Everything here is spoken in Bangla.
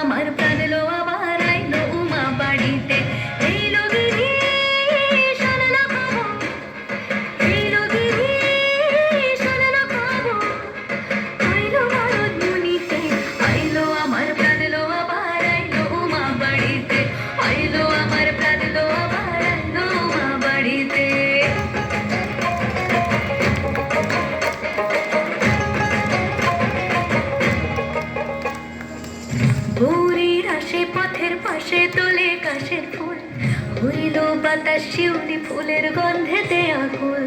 আমার প্রাণ লো আবার আইলো উমা বাড়িতে। এই লগিরি শোনলো খবর, এই লগিরি শোনলো খবর, আইলো নারদ মুনিতে, আইলো আমার প্রাণ লো আবার আইলো উমা বাড়িতে, আইলো আমার প্রাণ লো আবার আইলো উমা বাড়িতে। ভোরের আসে পথের পাশে তোলে কাশের ফুল, হইল বাতাস শিউলি ফুলের গন্ধেতে আকুল।